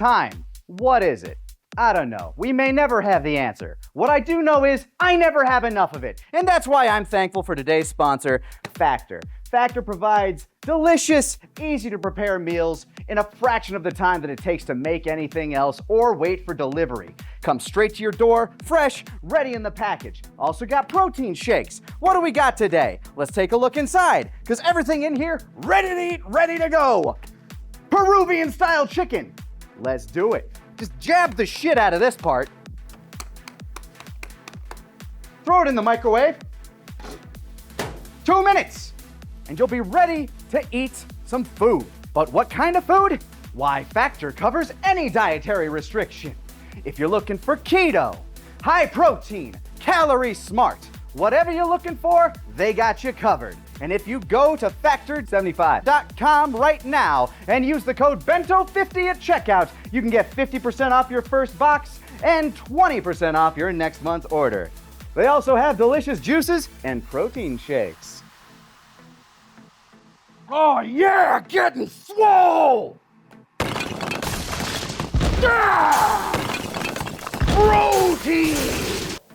Time. What is it? I don't know. We may never have the answer. What I do know is I never have enough of it. And that's why I'm thankful for today's sponsor, Factor. Factor provides delicious, easy to prepare meals in a fraction of the time that it takes to make anything else or wait for delivery. Comes straight to your door, fresh, ready in the package. Also got protein shakes. What do we got today? Let's take a look inside, because everything in here, ready to eat, ready to go. Peruvian style chicken. Let's do it. Just jab the shit out of this part. Throw it in the microwave. 2 minutes, and you'll be ready to eat some food. But what kind of food? Why, Factor covers any dietary restriction. If you're looking for keto, high protein, calorie smart, whatever you're looking for, they got you covered. And if you go to factor75.com right now and use the code BENTO50 at checkout, you can get 50% off your first box and 20% off your next month's order. They also have delicious juices and protein shakes. Oh yeah, getting swole! Ah! Protein!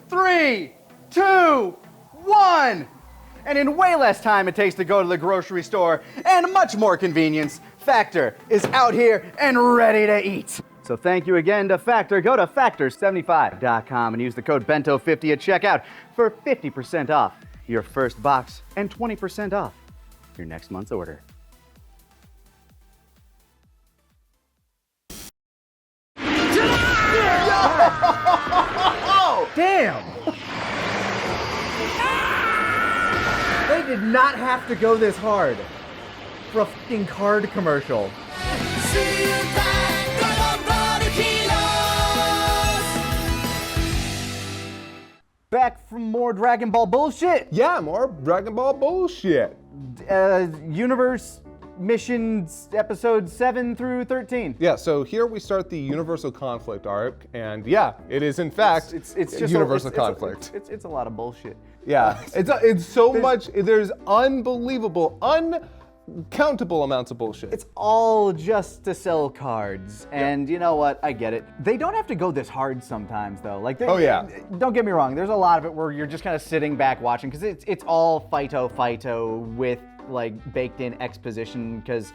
3, 2, 1. And in way less time it takes to go to the grocery store and much more convenience, Factor is out here and ready to eat. So thank you again to Factor. Go to factor75.com and use the code BENTO50 at checkout for 50% off your first box and 20% off your next month's order. Damn! They did not have to go this hard for a fucking card commercial. Back from more Dragon Ball bullshit. Yeah, more Dragon Ball bullshit. Universe missions episodes 7 through 13. Yeah, so here we start the Universal Conflict arc, and yeah, it is in fact It's just Universal Conflict. It's a lot of bullshit. Yeah, it's so much. There's unbelievable, uncountable amounts of bullshit. It's all just to sell cards, and you know what? I get it. They don't have to go this hard sometimes, though. Like, Oh, yeah. Don't get me wrong. There's a lot of it where you're just kind of sitting back watching, because it's all fighto with like baked in exposition. Because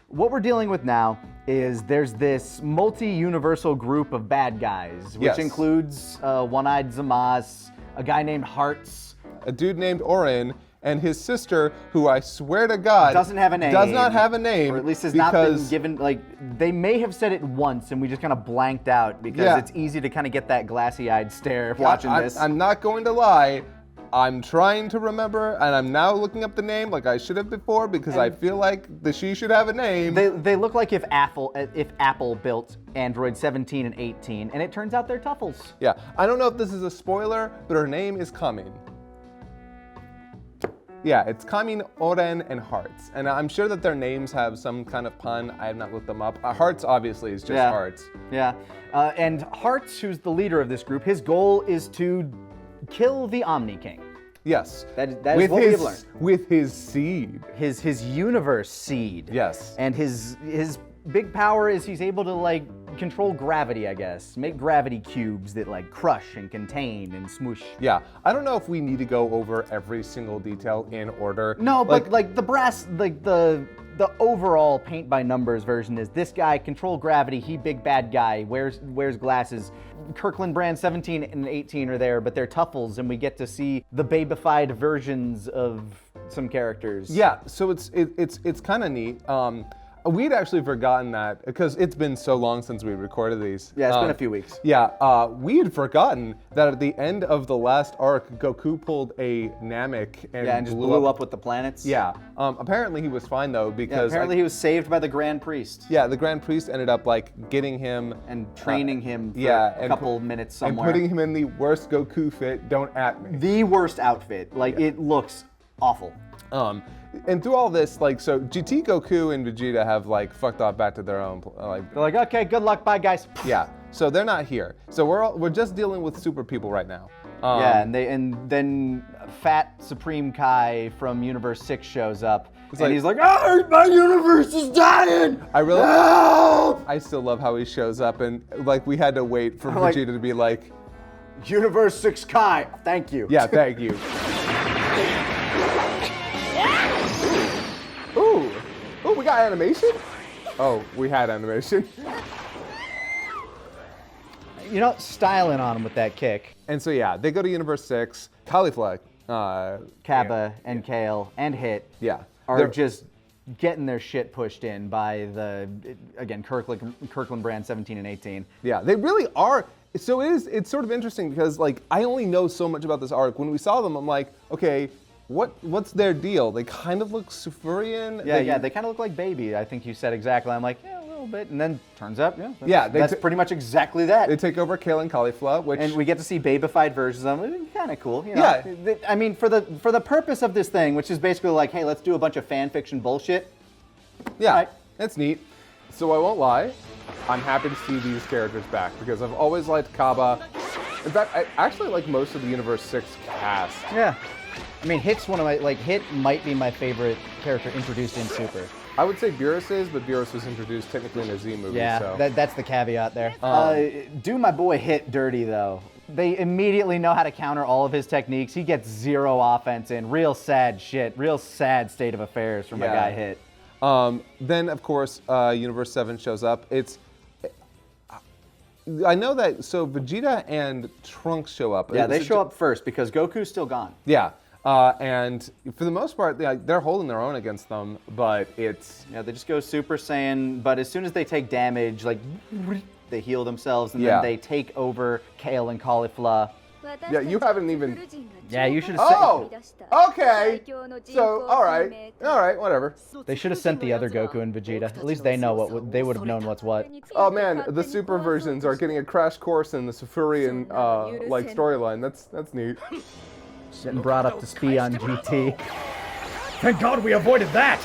what we're dealing with now is there's this multi-universal group of bad guys, which Yes. includes One-Eyed Zamas, a guy named Hearts, A dude named Orin, and his sister, who I swear to God doesn't have a name. Does not have a name. Or at least has not been given, like, they may have said it once and we just kind of blanked out because it's easy to kind of get that glassy-eyed stare watching this. I'm not going to lie. I'm trying to remember, and I'm now looking up the name like I should have before because I feel like she should have a name. They look like if Apple built Android 17 and 18, and it turns out they're Tuffles. Yeah, I don't know if this is a spoiler, but her name is coming. Yeah, it's coming, Oren and Hearts. And I'm sure that their names have some kind of pun. I have not looked them up. Hearts, obviously, is just Hearts. Yeah, and Hearts, who's the leader of this group, his goal is to kill the Omni King. Yes. That is what we've learned. With his seed. His universe seed. Yes. And his big power is he's able to, like, control gravity, I guess. Make gravity cubes that, like, crush and contain and smoosh. Yeah. I don't know if we need to go over every single detail in order. No, but like the brass, like the overall paint by numbers version is this guy control gravity, he big bad guy, wears glasses. Kirkland brand 17 and 18 are there, but they're Tuffles, and we get to see the babified versions of some characters. Yeah, so it's kind of neat. We'd actually forgotten that because it's been so long since we recorded these. Yeah, it's been a few weeks. Yeah, we had forgotten that at the end of the last arc, Goku pulled a Namek and just blew up with the planets. Yeah. Apparently he was fine though because apparently he was saved by the Grand Priest. Yeah, the Grand Priest ended up like getting him and training him for a couple minutes somewhere. And putting him in the worst Goku fit. Don't at me. The worst outfit. Like it looks awful. And through all this, like, so GT Goku and Vegeta have like fucked off back to their own. They're like, okay, good luck, bye guys. Yeah. So they're not here. So we're just dealing with super people right now. Yeah, and then Fat Supreme Kai from Universe 6 shows up, And he's like, oh, my universe is dying! Help! I still love how he shows up and like we had to wait for Like- Vegeta to be like, Universe 6 Kai, thank you. yeah, thank you. Ooh, we got animation? Oh, we had animation. You know, styling on him with that kick. And so yeah, they go to Universe 6. Caulifla, Kappa and Kale and Hit yeah, are they're- just getting their shit pushed in by again, Kirkland brand 17 and 18. Yeah, they really are. So it's sort of interesting because like I only know so much about this arc. When we saw them, I'm like, okay, what's their deal? They kind of look Sufurian. They kind of look like Baby. I think you said exactly. I'm like, yeah, a little bit. And then turns out, that's they pretty much exactly that. They take over Kale and Caulifla, which And we get to see babified versions of them. Kind of cool. You know? Yeah. I mean, for the purpose of this thing, which is basically like, hey, let's do a bunch of fan fiction bullshit. yeah, Right. that's neat. So I won't lie, I'm happy to see these characters back because I've always liked Kaba. In fact, I actually like most of the Universe 6 cast. Yeah. I mean, Hit's one of my, Hit might be my favorite character introduced in Super. I would say Beerus is, but Beerus was introduced technically in a Z movie. Yeah, so. that's the caveat there. Do my boy Hit dirty, though. They immediately know how to counter all of his techniques. He gets 0 offense in. Real sad shit. Real sad state of affairs for my Yeah. guy Hit. Then, of course, Universe 7 shows up. I know that, so Vegeta and Trunks show up. Yeah, they show up first because Goku's still gone. Yeah, and for the most part, they're holding their own against them, but it's... Yeah, they just go Super Saiyan, but as soon as they take damage, like, they heal themselves, and Yeah. then they take over Kale and Caulifla. Yeah, you haven't even... Yeah, you should have Oh! Okay! So, alright, whatever. They should have sent the other Goku and Vegeta. At least they know they would have known what's what. Oh man, the super versions are getting a crash course in the Sufurian, like, storyline. That's neat. Getting brought up to speed on GT. Thank God we avoided that!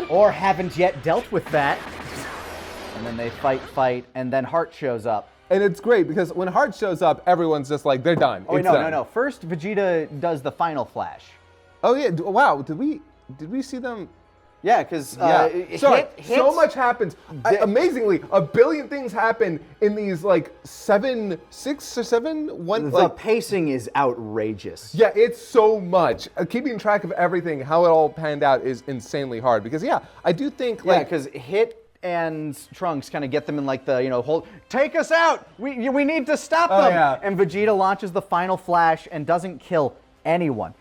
Or haven't yet dealt with that. And then they fight, and then Heart shows up. And it's great because when Heart shows up, everyone's just like, they're done. Oh, wait, It's done. no. First, Vegeta does the final flash. Oh yeah, wow, did we see them? Yeah, because Sorry, so much happens. Amazingly, a billion things happen in these like 6 or 7, one. The Like, pacing is outrageous. yeah, it's so much. Keeping track of everything, how it all panned out, is insanely hard. Because yeah, I do think Yeah, like because Hit and Trunks kind of get them in like the, hold, take us out! We need to stop them! yeah. And Vegeta launches the final flash and doesn't kill anyone.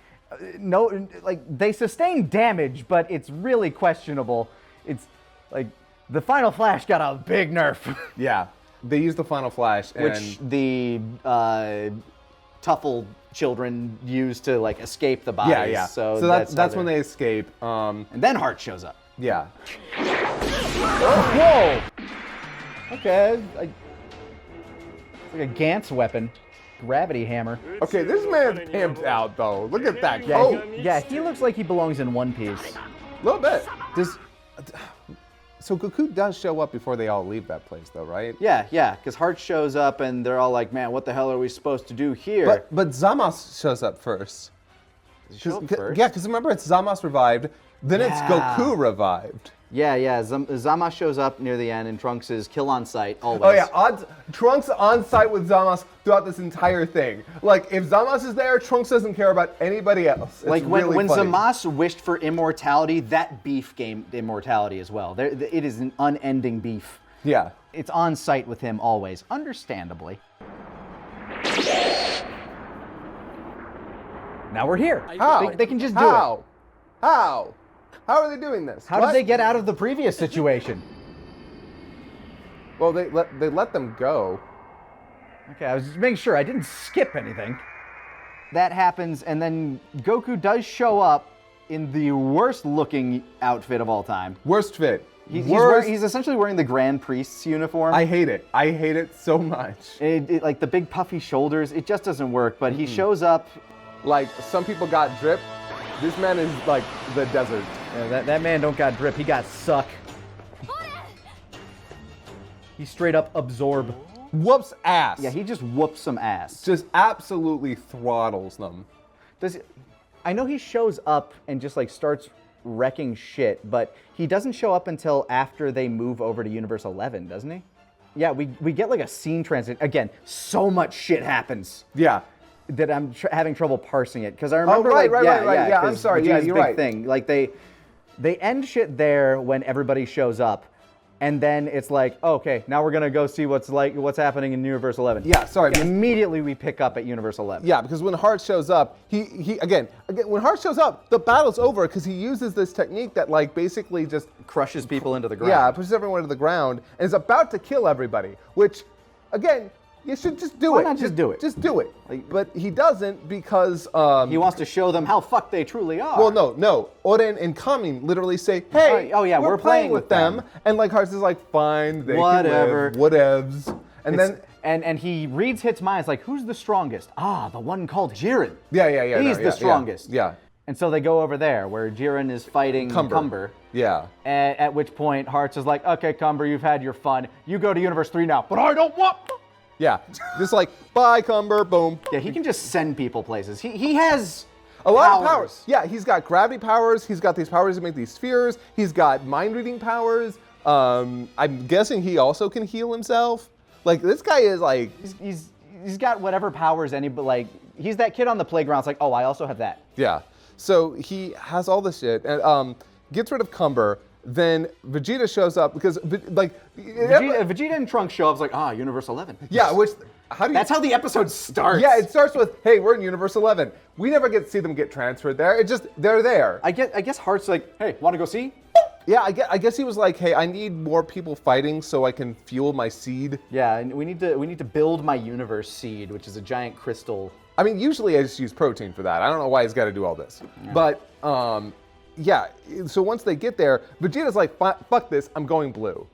No, like, they sustain damage, but it's really questionable. It's like, the final flash got a big nerf. yeah, they use the final flash, and Which the Tuffle children use to like escape the bodies. yeah. So that's how when they're- they escape. And then Heart shows up. Yeah. Whoa! Okay, it's like a Gantz weapon. Gravity hammer. Okay, this man's pimped out though. Look at that Yeah, coat. he looks like he belongs in One Piece. A little bit. So Goku does show up before they all leave that place, though, right? Yeah, because Heart shows up and they're all like, man, what the hell are we supposed to do here? But Zamos shows up first. Does he show up first? Yeah, because remember, it's Zamos revived, then it's Yeah. Goku revived. Yeah, Zama shows up near the end and Trunks is kill on sight, always. Oh yeah, Trunks on site with Zamos throughout this entire thing. Like, if Zamos is there, Trunks doesn't care about anybody else. It's Like really when funny. Zamasu wished for immortality, that beef gained immortality as well. It is an unending beef. Yeah. It's on site with him always, understandably. Now we're here. How? They can just do it. How? How are they doing this? How did they get out of the previous situation? Well, they let them go. Okay, I was just making sure I didn't skip anything. That happens, and then Goku does show up in the worst looking outfit of all time. Worst fit. He's essentially wearing the Grand Priest's uniform. I hate it. I hate it so much. Like the big puffy shoulders, it just doesn't work, but he shows up. Like, some people got drip. This man is like the desert. Yeah, that man don't got drip, he got suck. He straight up absorb. Whoops ass. Yeah, he just whoops some ass. just absolutely throttles them. I know he shows up and just like starts wrecking shit, but he doesn't show up until after they move over to Universe 11, doesn't he? Yeah, we get like a scene transit. Again, so much shit happens. Yeah. That I'm having trouble parsing it because I remember right. Yeah, I'm 'cause sorry. Yeah, Vegeta's you're big right. thing. Like they end shit there when everybody shows up, and then it's like, oh, okay, now we're gonna go see what's happening in Universe 11. Yeah, sorry. And immediately we pick up at Universe 11. Yeah, because when Hart shows up, he again when Hart shows up, the battle's over because he uses this technique that like basically just Crushes people into the ground. yeah pushes everyone to the ground and is about to kill everybody. Which, again, you should just do Why it. not just do it? Just do it. But he doesn't because He wants to show them how fucked they truly are. well, no. Oren and Kami literally say, "Hey, oh, yeah, we're playing with them." And like Hearts is like, "Fine, they Whatever. can live, whatevs." And It's- then and he reads Hit's mind. It's like, who's the strongest? Ah, the one called Jiren. yeah, He's the strongest. Yeah. And so they go over there where Jiren is fighting Cumber. Yeah. At which point Hearts is like, okay, Cumber, you've had your fun. You go to Universe 3 now. But I don't want. Yeah. Just like, bye, Cumber, boom. Yeah, he can just send people places. He has A lot of powers. Yeah, he's got gravity powers. He's got these powers to make these spheres. He's got mind reading powers. I'm guessing he also can heal himself. Like, this guy is like... He's got whatever powers like, he's that kid on the playground. It's like, oh, I also have that. Yeah. So he has all this shit and gets rid of Cumber. Then Vegeta shows up because, like... Vegeta and Trunks show up. It's like, Universe 11. Yeah, which... That's how the episode starts. Yeah, it starts with, hey, we're in Universe 11. We never get to see them get transferred there. It just, they're there. I guess Heart's like, hey, want to go see? Yeah, I guess he was like, hey, I need more people fighting so I can fuel my seed. Yeah, and we need to build my universe seed, which is a giant crystal. I mean, usually I just use protein for that. I don't know why he's got to do all this. Yeah. But, yeah, so once they get there, Vegeta's like, fuck this, I'm going blue.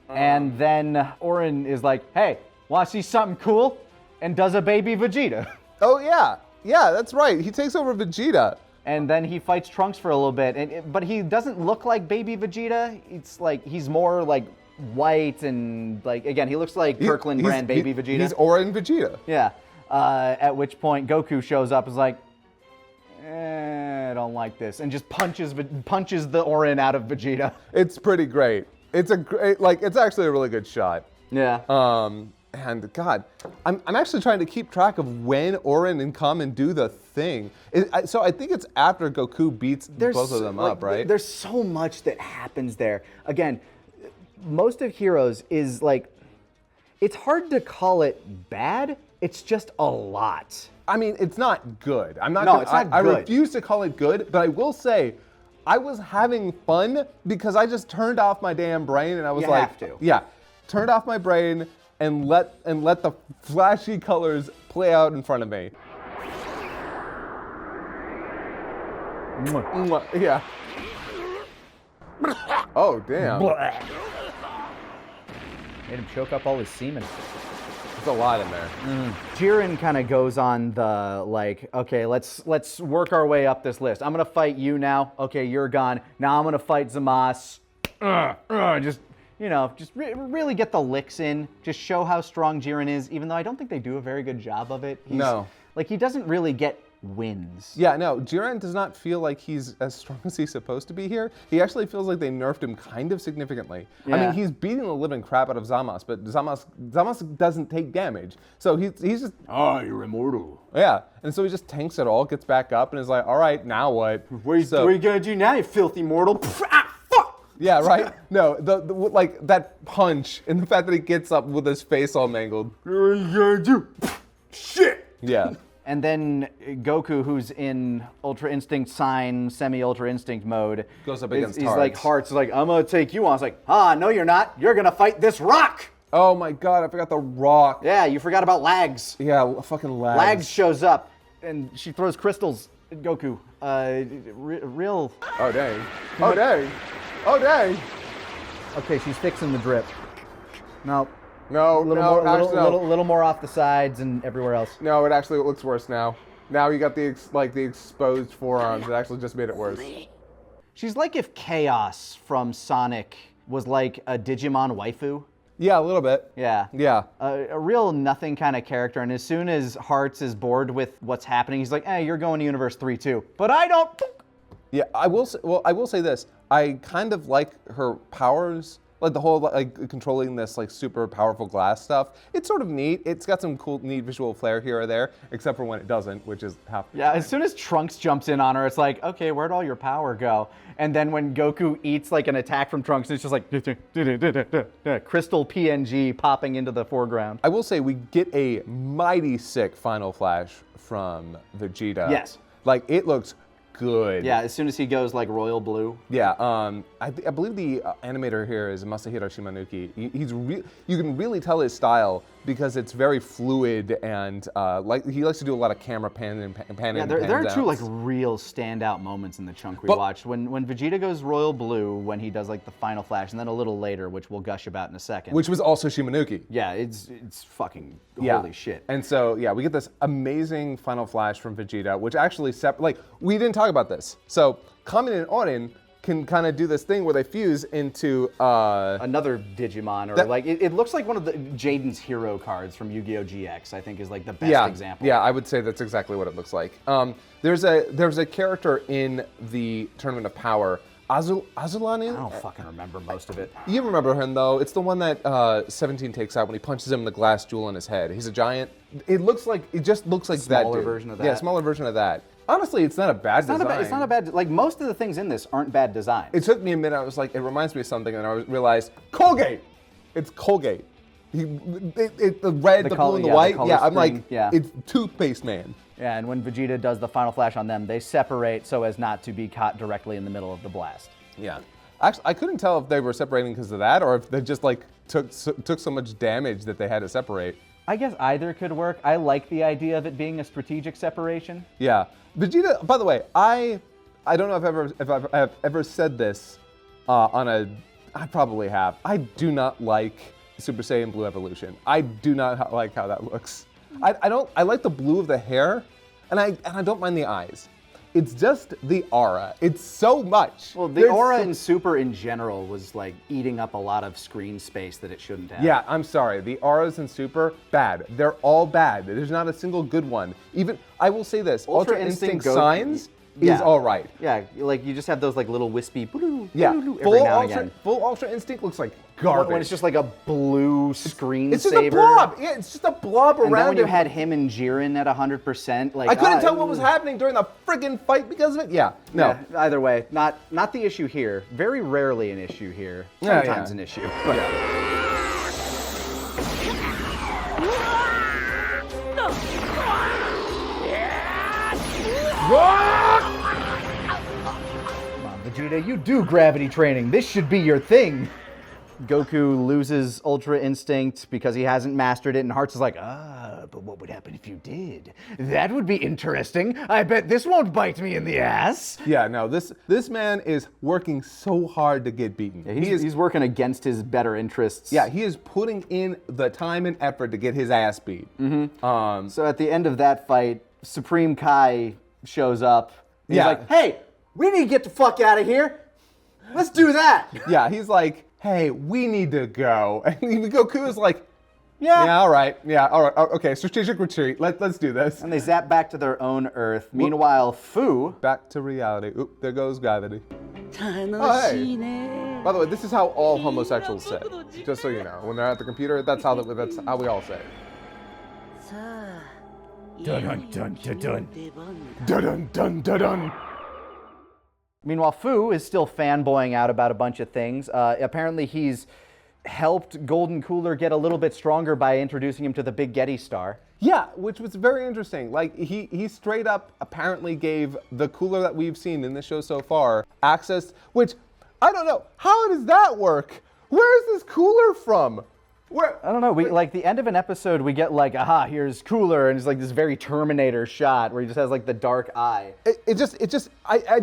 And then Orin is like, hey, want to see something cool? And does a baby Vegeta. Oh, yeah. Yeah, that's right. He takes over Vegeta. And then he fights Trunks for a little bit, but he doesn't look like baby Vegeta. It's like he's more like white and like, again, he looks like Kirkland brand baby Vegeta. He's Orin Vegeta. Yeah. At which point Goku shows up and is like, I don't like this, and just punches the Orin out of Vegeta. It's pretty great. It's it's actually a really good shot. Yeah. And God, I'm actually trying to keep track of when Orin and Kamen do the thing. So I think it's after Goku beats both of them up, right? There's so much that happens there. Again, most of Heroes is like, it's hard to call it bad. It's just a lot. I mean, it's not good. I'm not. No, it's not good. I refuse to call it good, but I will say, I was having fun because I just turned off my damn brain and I was You like, have to. Yeah, turned off my brain and let the flashy colors play out in front of me. Yeah. Oh damn. Made him choke up all his semen. There's a lot in there. Jiren kind of goes on the like, okay, let's work our way up this list. I'm gonna fight you now. Okay, you're gone. Now I'm gonna fight Zamasu. Just really get the licks in. Just show how strong Jiren is. Even though I don't think they do a very good job of it. No. Like he doesn't really get wins. Yeah, no, Jiren does not feel like he's as strong as he's supposed to be here. He actually feels like they nerfed him kind of significantly. Yeah. I mean, he's beating the living crap out of Zamasu, but Zamasu doesn't take damage. So he's just... you're immortal. Yeah, and so he just tanks it all, gets back up, and is like, all right, now what? What are you gonna do now, you filthy mortal? Fuck! Yeah, right? No, the like that punch and the fact that he gets up with his face all mangled. What are you gonna do? Shit! Yeah. And then Goku, who's in Ultra Instinct Sign, Semi-Ultra Instinct mode, goes up against He's Hearts. like, Hearts is like, I'm gonna take you on. It's like, no you're not. You're gonna fight this rock! Oh my god, I forgot the rock. Yeah, you forgot about Lags. Yeah, fucking Lags. Lags shows up, and she throws crystals at Goku. Real... Oh dang. Oh dang. Oh dang. Okay, she's fixing the drip. No. No, little more off the sides and everywhere else. No, it actually looks worse now. Now you got the exposed forearms. It actually just made it worse. She's like if Chaos from Sonic was like a Digimon waifu. Yeah, a little bit. Yeah. Yeah. A real nothing kind of character, and as soon as Hearts is bored with what's happening, he's like, hey, you're going to Universe 3 too. But I don't... Yeah, I will say this. I kind of like her powers, like the whole like controlling this like super powerful glass stuff. It's sort of neat. It's got some cool, neat visual flair here or there, except for when it doesn't, which is half. Yeah, as soon as Trunks jumps in on her, it's like, okay, where'd all your power go? And then when Goku eats like an attack from Trunks, it's just like crystal PNG popping into the foreground. I will say we get a mighty sick final flash from Vegeta. Yes. Like it looks good. Yeah, as soon as he goes like royal blue. Yeah, I believe the animator here is Masahiro Shimanuki. You can really tell his style because it's very fluid and like he likes to do a lot of camera pan and pan. Yeah, and there are pans two outs. like real standout moments in the chunk we watched. When Vegeta goes royal blue, when he does like the final flash, and then a little later, which we'll gush about in a second. Which was also Shimanuki. Yeah, it's fucking Yeah. holy shit. And so yeah, we get this amazing final flash from Vegeta, which actually we didn't talk about this. So Kamen and Orin can kind of do this thing where they fuse into Another Digimon, or like it looks like one of the Jaden's hero cards from Yu-Gi-Oh! GX. I think is like the best example. Yeah, I would say that's exactly what it looks like. There's a character in the Tournament of Power, Azulani. I don't fucking remember most of it. You remember him though. It's the one that 17 takes out when he punches him in the glass jewel in his head. He's a giant. It just looks like that. Smaller dude. version of that. Yeah, smaller version of that. Honestly, it's not a bad design. It's not a bad. Like most of the things in this aren't bad designs. It took me a minute. I was like, it reminds me of something, and I realized Colgate. It's Colgate. The red, the blue, and the white. Yeah, I'm like, it's Toothpaste Man. Yeah, and when Vegeta does the final flash on them, they separate so as not to be caught directly in the middle of the blast. Yeah. Actually, I couldn't tell if they were separating because of that, or if they just like took so much damage that they had to separate. I guess either could work. I like the idea of it being a strategic separation. Yeah. Vegeta, by the way, I don't know if I've ever said this I probably have. I do not like Super Saiyan Blue Evolution. I do not like how that looks. I like the blue of the hair, and I don't mind the eyes. It's just the aura. It's so much. Well, the aura in Super in general was like eating up a lot of screen space that it shouldn't have. Yeah, I'm sorry. The auras in Super, bad. They're all bad. There's not a single good one. Even, I will say this, Ultra Instinct Signs is all right. Yeah, like you just have those like little wispy every now and again. Full Ultra Instinct looks like garbage. When it's just like a blue screen It's just saver. a blob. Yeah, it's just a blob around And then when you him. had him and Jiren at 100%, like I couldn't tell what was happening during the friggin' fight because of it. Yeah, no. Yeah, either way, not the issue here. Very rarely an issue here. Sometimes an issue. But Vegeta, you do gravity training. This should be your thing. Goku loses Ultra Instinct because he hasn't mastered it, and Hearts is like, but what would happen if you did? That would be interesting. I bet this won't bite me in the ass. Yeah, no, this man is working so hard to get beaten. Yeah, he's working against his better interests. Yeah, he is putting in the time and effort to get his ass beat. Mm-hmm. So at the end of that fight, Supreme Kai shows up. He's like, hey, we need to get the fuck out of here. Let's do that. Yeah, he's like, hey, we need to go. And Goku is like, yeah, all right. Yeah, all right. Okay, strategic retreat. Let's do this. And they zap back to their own Earth. Meanwhile, Fu... Back to reality. Oop, there goes gravity. Oh, hey. By the way, this is how all homosexuals say. Just so you know. When they're at the computer, that's how we all say. Dun dun dun dun dun. Dun dun dun dun. Meanwhile, Fu is still fanboying out about a bunch of things. Apparently, he's helped Golden Cooler get a little bit stronger by introducing him to the Big Getty Star. Yeah, which was very interesting. Like, he straight up apparently gave the cooler that we've seen in the show so far access, which, I don't know, how does that work? Where is this cooler from? I don't know. We like the end of an episode, we get like, aha, here's Cooler, and it's like this very Terminator shot where he just has like the dark eye. I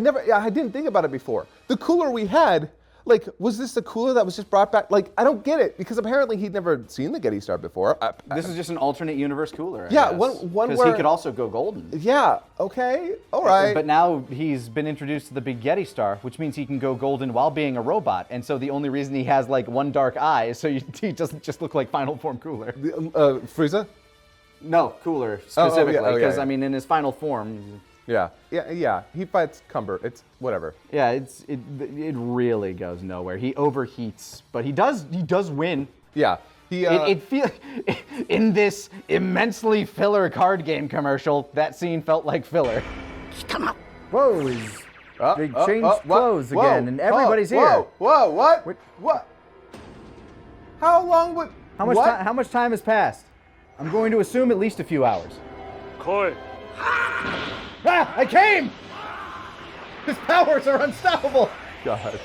didn't think about it before. The cooler we had, like, was this the cooler that was just brought back? Like, I don't get it, because apparently he'd never seen the Getty Star before. This is just an alternate universe cooler. Yeah, one where... Because he could also go golden. Yeah, okay, all right. But now he's been introduced to the Big Getty Star, which means he can go golden while being a robot. And so the only reason he has, like, one dark eye is so he doesn't just look like Final Form Cooler. Frieza? No, Cooler, specifically. Because, yeah. I mean, in his final form... Yeah. He fights Cumber. It's whatever. Yeah, it really goes nowhere. He overheats, but he does win. Yeah. It feels in this immensely filler card game commercial. That scene felt like filler. Whoa! They changed clothes again, and everybody's here. Whoa! What? How long would? How much time has passed? I'm going to assume at least a few hours. Koi. I came! His powers are unstoppable. God.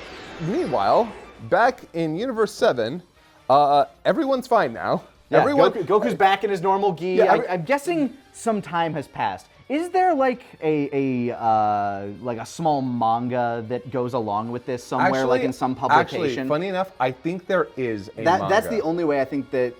Meanwhile, back in Universe 7. Everyone's fine now. Yeah, Goku's back in his normal gi. Yeah, I'm guessing some time has passed. Is there like a small manga that goes along with this somewhere, Actually, like in some publication? Actually, funny enough, I think there is a manga. That's the only way I think that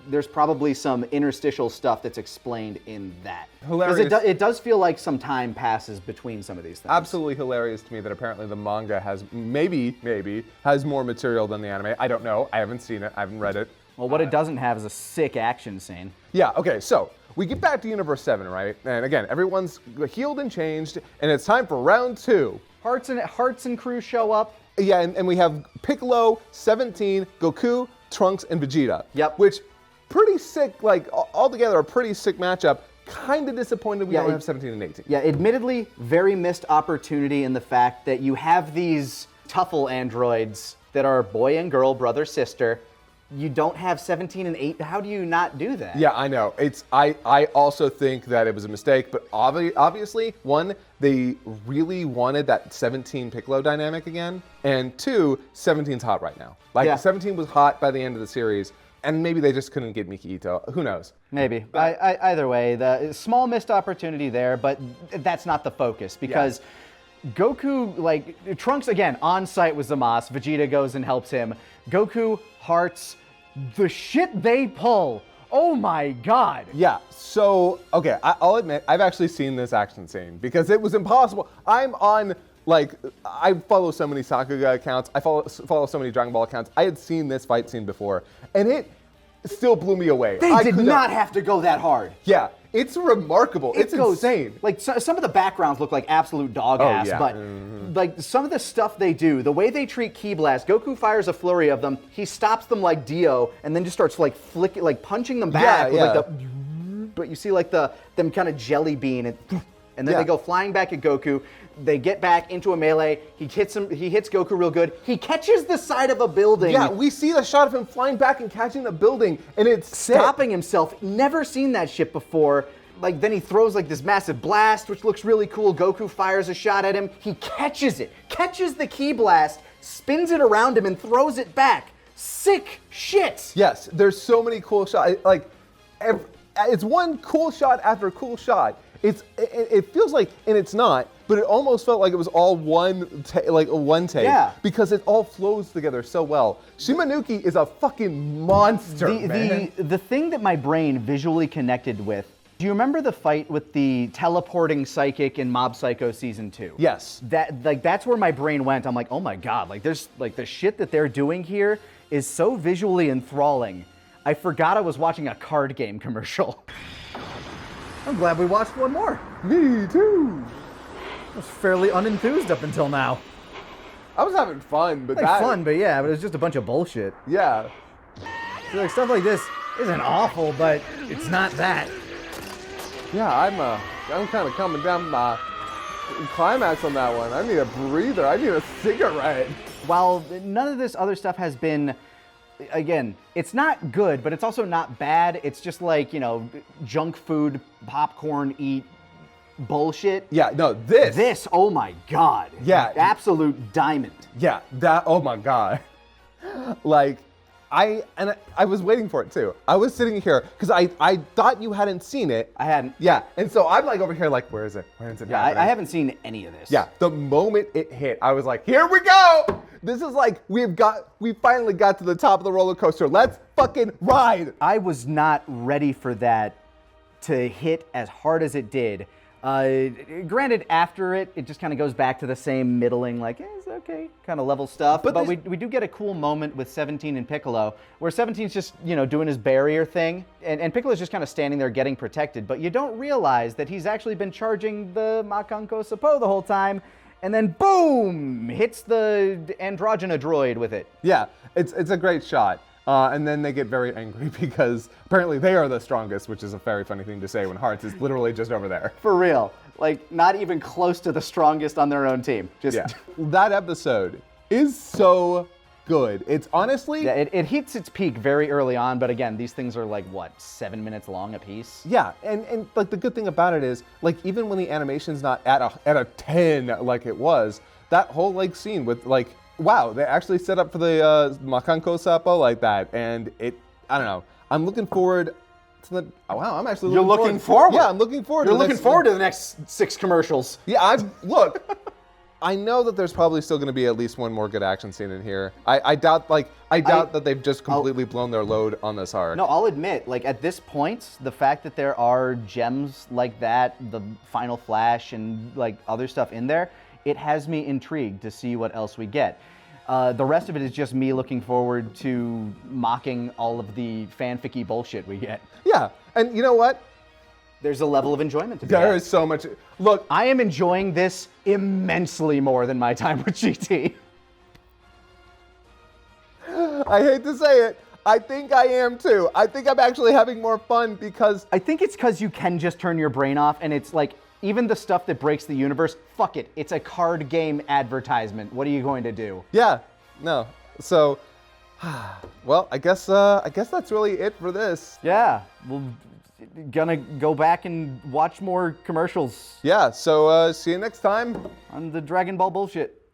there's probably some interstitial stuff that's explained in that. Hilarious. Because it does feel like some time passes between some of these things. Absolutely hilarious to me that apparently the manga has maybe has more material than the anime. I don't know. I haven't seen it. I haven't read it. Well, what it doesn't have is a sick action scene. Yeah, okay, so we get back to Universe 7, right? And again, everyone's healed and changed, and it's time for round 2. Hearts and crew show up. Yeah, and we have Piccolo, 17, Goku, Trunks, and Vegeta. Yep. Which, pretty sick, like, altogether a pretty sick matchup. Kind of disappointed we don't have 17 and 18. Yeah, admittedly, very missed opportunity in the fact that you have these Tuffle androids that are boy and girl, brother, sister. You don't have 17 and 8. How do you not do that? Yeah, I know. I also think that it was a mistake, but obviously, one, they really wanted that 17 Piccolo dynamic again, and two, 17's hot right now. Like, 17 was hot by the end of the series, and maybe they just couldn't get Miki Ito. Who knows? Maybe. Either way, the small missed opportunity there, but that's not the focus, because Goku, Trunks, again, on site with Zamasu. Vegeta goes and helps him. Goku, Hearts, the shit they pull. Oh my God. Yeah, so, okay, I'll admit, I've actually seen this action scene because it was impossible. I follow so many Sakuga accounts, I follow so many Dragon Ball accounts. I had seen this fight scene before, and it still blew me away. They did not have to go that hard. Yeah, it's remarkable. It's insane. Like, some of the backgrounds look like absolute dog ass, yeah. but like some of the stuff they do, the way they treat Ki Blast, Goku fires a flurry of them, he stops them like Dio, and then just starts like flicking, like punching them back with like the, but you see like them kind of jelly bean, and then they go flying back at Goku. They get back into a melee. He hits Goku real good. He catches the side of a building. Yeah, we see the shot of him flying back and catching the building, and it's stopping himself. Never seen that shit before. Like, then he throws like this massive blast, which looks really cool. Goku fires a shot at him. He catches the Ki Blast, spins it around him, and throws it back. Sick shit. Yes, there's so many cool shots. It's one cool shot after cool shot. It feels like, and it's not, but it almost felt like it was all one take. Yeah. Because it all flows together so well. Shimanuki is a fucking monster, man. The thing that my brain visually connected with, do you remember the fight with the teleporting psychic in Mob Psycho Season 2? Yes. That's where my brain went. I'm like, oh my God, like there's like the shit that they're doing here is so visually enthralling. I forgot I was watching a card game commercial. I'm glad we watched one more. Me too. I was fairly unenthused up until now. I was having fun, but but it was just a bunch of bullshit. Yeah. So like stuff like this isn't awful, but it's not that. Yeah, I'm kind of coming down my climax on that one. I need a breather. I need a cigarette. While none of this other stuff has been, again, it's not good, but it's also not bad. It's just like, junk food, popcorn, eat bullshit. Yeah, no, this, oh my God. Yeah. Absolute diamond. Yeah, oh my God. I was waiting for it too. I was sitting here, because I thought you hadn't seen it. I hadn't. Yeah, and so I'm like over here like, where is it? Where is it happening? I haven't seen any of this. Yeah, the moment it hit, I was like, here we go! This is like, we finally got to the top of the roller coaster. Let's fucking ride! I was not ready for that to hit as hard as it did. Granted, after it just kind of goes back to the same middling, like, it's okay, kind of level stuff. But we do get a cool moment with 17 and Piccolo, where 17's just, doing his barrier thing, and Piccolo's just kind of standing there getting protected. But you don't realize that he's actually been charging the Makanko Sapo the whole time, and then boom, hits the Androgena droid with it. Yeah, it's a great shot. And then they get very angry because apparently they are the strongest, which is a very funny thing to say when Hearts is literally just over there. For real. Like, not even close to the strongest on their own team. Just Yeah. That episode is so good. It's honestly... Yeah, it hits its peak very early on, but again, these things are like, 7 minutes long a piece? Yeah, and like the good thing about it is, like, even when the animation's not at a 10 like it was, that whole like scene with like... Wow, they actually set up for the Makanko Sapo like that, and I don't know. I'm looking forward to the. Wow, I'm actually. You're looking forward. Yeah, I'm looking forward. You're looking forward to the next 6 commercials. Yeah, look. I know that there's probably still going to be at least one more good action scene in here. I doubt that they've just completely blown their load on this arc. No, I'll admit, like at this point, the fact that there are gems like that, the Final Flash, and like other stuff in there. It has me intrigued to see what else we get. The rest of it is just me looking forward to mocking all of the fanficky bullshit we get. Yeah, and you know what? There's a level of enjoyment to be had. There is so much. Look, I am enjoying this immensely more than my time with GT. I hate to say it. I think I am too. I think I'm actually having more fun because... I think it's because you can just turn your brain off, and it's like, even the stuff that breaks the universe, fuck it. It's a card game advertisement. What are you going to do? Yeah, no. So, well, I guess that's really it for this. Yeah, we're gonna go back and watch more commercials. Yeah, so see you next time on the Dragon Ball bullshit.